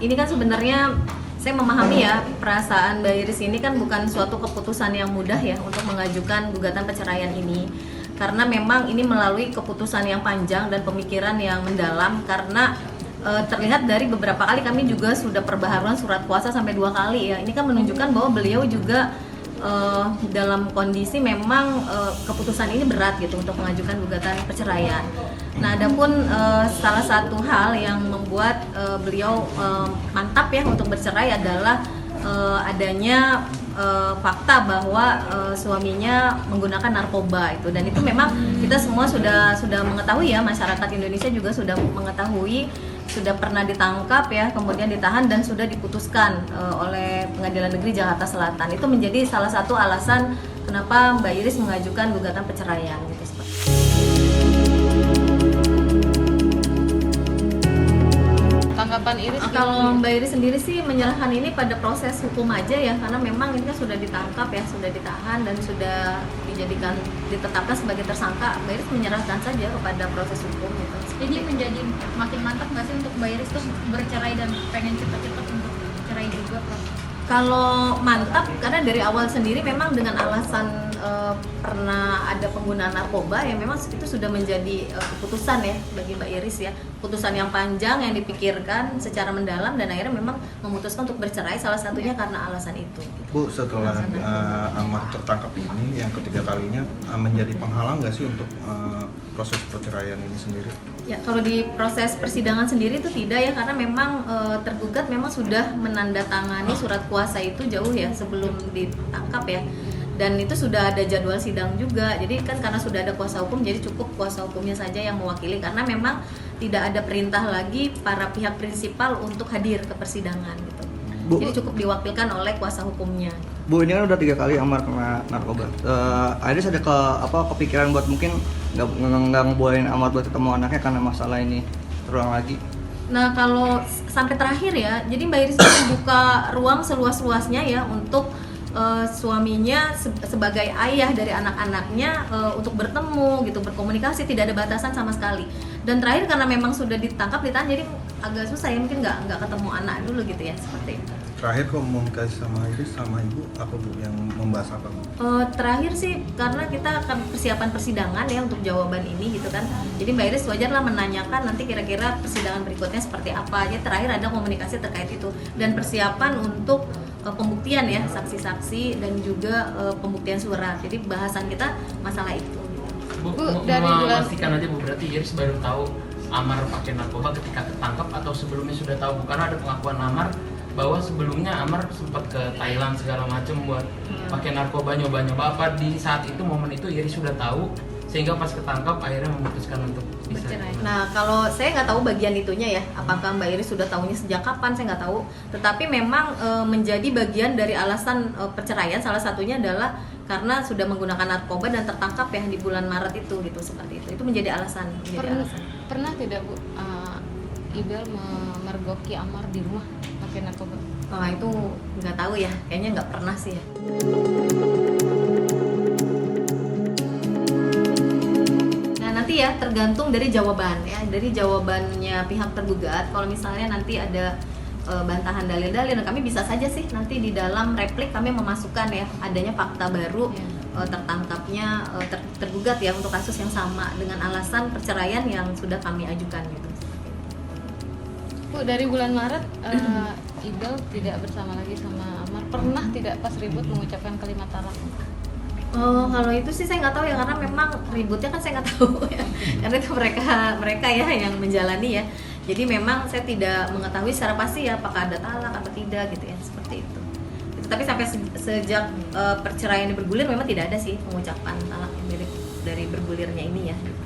ini kan sebenarnya saya memahami ya perasaan Mbak Iris ini kan bukan suatu keputusan yang mudah ya untuk mengajukan gugatan perceraian ini. Karena memang ini melalui keputusan yang panjang dan pemikiran yang mendalam karena terlihat dari beberapa kali kami juga sudah perbaharuan surat kuasa sampai 2 kali ya. Ini kan menunjukkan bahwa beliau juga dalam kondisi memang keputusan ini berat gitu untuk mengajukan gugatan perceraian. Nah, adapun salah satu hal yang membuat beliau mantap ya untuk bercerai adalah adanya fakta bahwa suaminya menggunakan narkoba itu, dan itu memang kita semua sudah mengetahui ya, masyarakat Indonesia juga sudah mengetahui, sudah pernah ditangkap ya, kemudian ditahan dan sudah diputuskan oleh Pengadilan Negeri Jakarta Selatan. Itu menjadi salah satu alasan kenapa Mbak Iris mengajukan gugatan perceraian gitu. Tanggapan Iris? Kalau Mbak Iris sendiri sih menyerahkan ini pada proses hukum aja ya, karena memang ini kan sudah ditangkap ya, sudah ditahan dan sudah ditetapkan sebagai tersangka. Mbak Iris menyerahkan saja kepada proses hukum gitu. Jadi menjadi makin mantap nggak sih untuk Mbak Iris tuh bercerai dan pengen cepet-cepet untuk cerai juga, Prof? Kalau mantap karena dari awal sendiri memang dengan alasan pernah ada penggunaan narkoba ya, memang itu sudah menjadi keputusan ya bagi Mbak Iris ya, keputusan yang panjang yang dipikirkan secara mendalam dan akhirnya memang memutuskan untuk bercerai, salah satunya karena alasan itu. Bu, setelah Amar tertangkap ini yang ketiga kalinya, menjadi penghalang nggak sih untuk proses perceraian ini sendiri? Ya, kalau di proses persidangan sendiri itu tidak ya, karena memang tergugat memang sudah menandatangani surat kuasa itu jauh ya sebelum ditangkap ya, dan itu sudah ada jadwal sidang juga. Jadi kan karena sudah ada kuasa hukum, jadi cukup kuasa hukumnya saja yang mewakili, karena memang tidak ada perintah lagi para pihak prinsipal untuk hadir ke persidangan gitu. Bu, jadi cukup diwakilkan oleh kuasa hukumnya. Bu, ini kan udah 3 kali Amar kena narkoba. Iris ada kepikiran buat mungkin nggak ngebolehin Amar buat ketemu anaknya karena masalah ini terulang lagi? Nah, kalau sampai terakhir ya, jadi Mbak Iris membuka ruang seluas-luasnya ya untuk suaminya sebagai ayah dari anak-anaknya untuk bertemu gitu, berkomunikasi, tidak ada batasan sama sekali. Dan terakhir karena memang sudah ditangkap, ditahan, jadi agak susah ya, mungkin nggak ketemu anak dulu gitu ya, seperti itu. Terakhir komunikasi sama Iris sama Ibu apa Bu, yang membahas apa Bu? Terakhir sih karena kita akan persiapan persidangan ya untuk jawaban ini gitu kan. Jadi Mbak Iris wajarlah menanyakan nanti kira-kira persidangan berikutnya seperti apa. Jadi terakhir ada komunikasi terkait itu dan persiapan untuk pembuktian ya, saksi-saksi dan juga pembuktian surat. Jadi bahasan kita masalah itu. Bu, dari memastikan aja Bu, berarti Iris baru tahu Amar pakai narkoba ketika ketangkap atau sebelumnya sudah tahu? Karena ada pengakuan Amar bahwa sebelumnya Amar sempat ke Thailand segala macam buat pakai narkoba, nyoba-nyoba. Apa di saat itu, momen itu Iris sudah tahu sehingga pas ketangkap akhirnya memutuskan untuk bercerai? Nah, kalau saya nggak tahu bagian itunya ya, apakah Mbak Iris sudah tahunya sejak kapan, saya nggak tahu. Tetapi memang menjadi bagian dari alasan perceraian, salah satunya adalah karena sudah menggunakan narkoba dan tertangkap ya di bulan Maret itu gitu, seperti itu. Itu menjadi alasan. Pernah tidak Bu Ibel memergoki Amar di rumah pakai narkoba? Nah, itu nggak tahu ya, kayaknya nggak pernah sih ya. Nanti ya tergantung dari jawaban ya, dari jawabannya pihak tergugat. Kalau misalnya nanti ada bantahan dalil-dalil, kami bisa saja sih nanti di dalam replik kami memasukkan ya adanya fakta baru tertangkapnya tergugat ya untuk kasus yang sama dengan alasan perceraian yang sudah kami ajukan gitu. Bu, dari bulan Maret Ibel tidak bersama lagi sama Amar. Pernah tidak pas ribut mengucapkan kalimat talak? Kalau itu sih saya nggak tahu ya, karena memang ributnya kan saya nggak tahu ya, karena itu mereka ya yang menjalani ya. Jadi memang saya tidak mengetahui secara pasti ya apakah ada talak atau tidak gitu ya, seperti itu. Tapi sampai sejak perceraian ini bergulir memang tidak ada sih pengucapan talak dari bergulirnya ini ya. Gitu.